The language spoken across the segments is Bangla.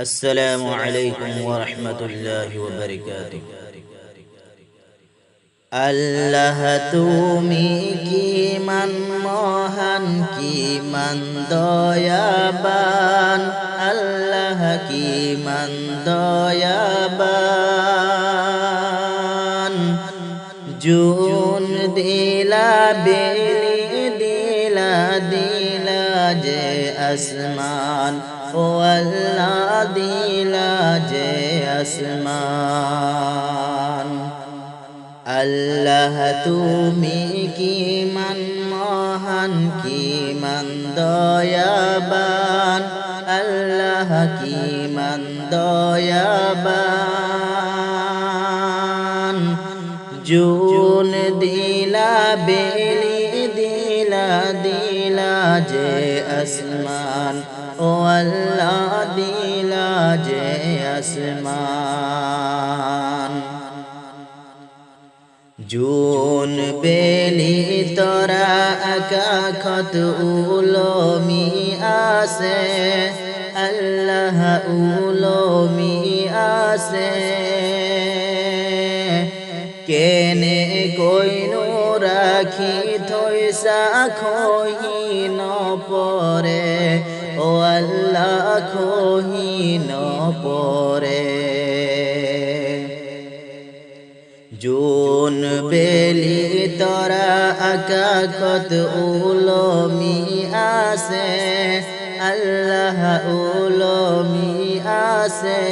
আসসালামু আলাইকুম ওয়া রাহমাতুল্লাহি ওয়া বারাকাতুহু। আল্লাহ তুমি কি মান মহান, কি মান দয়াবান, আল্লাহ কি মান দয়াবান। জুন দিলা বেলি দিলা দিলা যে আসমান, ও আল্লাহ দিলা যে আসমান। আল্লাহ তুমি কি মান মহান, কি মান দয়াবান, আল্লাহ কি মান দয়াবান। জুন দিলা বেলি দিলা দিলা যে আসমান, ও আল্লাহ দিলা যে আসমান। জুন বেলি তোরা আকাখত উলমি আসে, আল্লাহ উলমি আসে। কেনে কইনু রাখি থইসা খহি ন পরে, ও আল্লাহ খহি ন পরে। জুন বেলি তোরা আকাখত উলমি আসে, আল্লাহ উলমি আসে।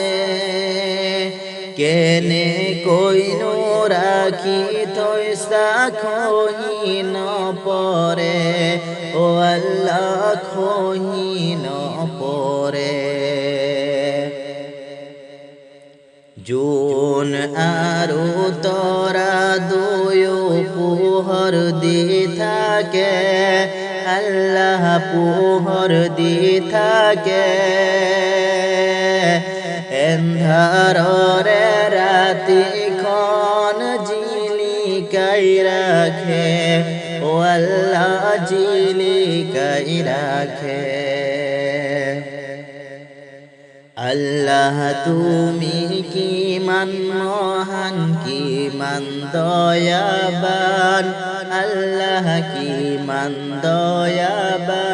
কেনে কইনু রাখি থইসা খহি ন পরে, ও আল্লাহ খহি ন পরে। জুন আরো তোরা দুয় পুহর দি থাকে, আল্লাহ পুহর দি থাকে। এন্ধারে রাতি খন জিলিকাই রাখে, ও আল্লাহ জিলিকাই রাখে। আল্লাহ তুমি কি মান মহান, কি মান দয়াবান, আল্লাহ কি মান দয়াবান।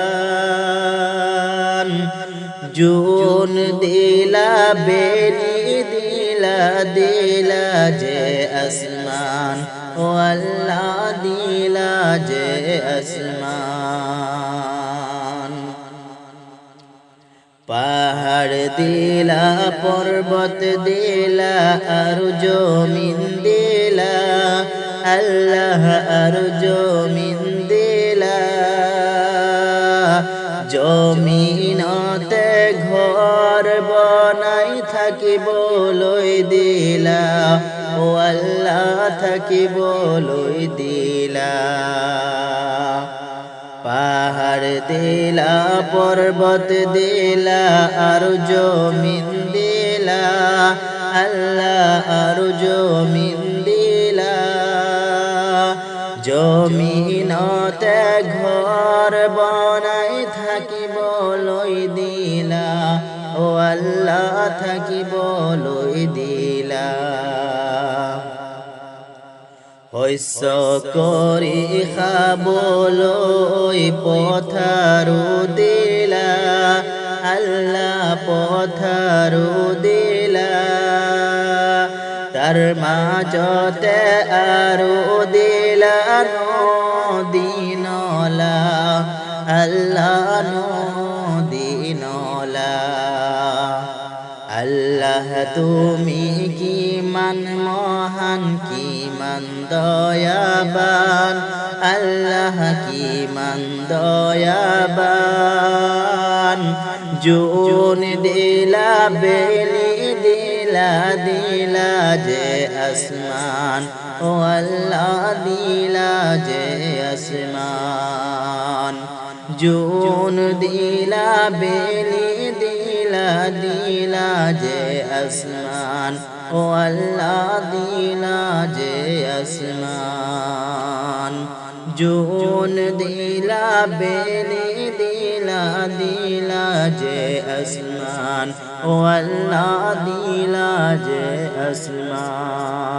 জুন দিলা বেলি দিলা দিলা যে আসমান, ও আল্লাহ দিলা যে আসমান। পাহাড় দিলা পর্বত দিলা আর জমিন দিলা, আল্লাহ আর জমিন দিলা। জমিনতে ঘর বনাই থাকিব লই দিলা, ও আল্লাহ থাকিব লই দিলা। পাহাড় দিলা পর্বত দিলা আর জমিন দিলা, আল্লাহ আর জমিন দিলা। জমিনতে ঘর বনাই থাকিব লই দিলা, ও আল্লাহ থাকিব লই দিলা। শস্য কৰি খাবলৈ পথাৰো দিলা, আল্লাহ পথাৰো দিলা। তাৰ মাজতে আৰু দিলা নদী নলা, আল্লাহ নদী নলা। আল্লাহ তুমি কি মান মহান, কি মান দয়াবান, আল্লাহ কি মান দয়াবান। জুন দিলা বেলি দিলা দিলা যে আসমান, ও আল্লাহ দিলা যে আসমান। জুন দিলা বেলি দিলা দিলা যে আসমান, ও আল্লাহ দিলা যে আসমান। জুন দিলা বেনি দিলা দিলা যে আসমান ও আল্লাহ দিলা যে আসমান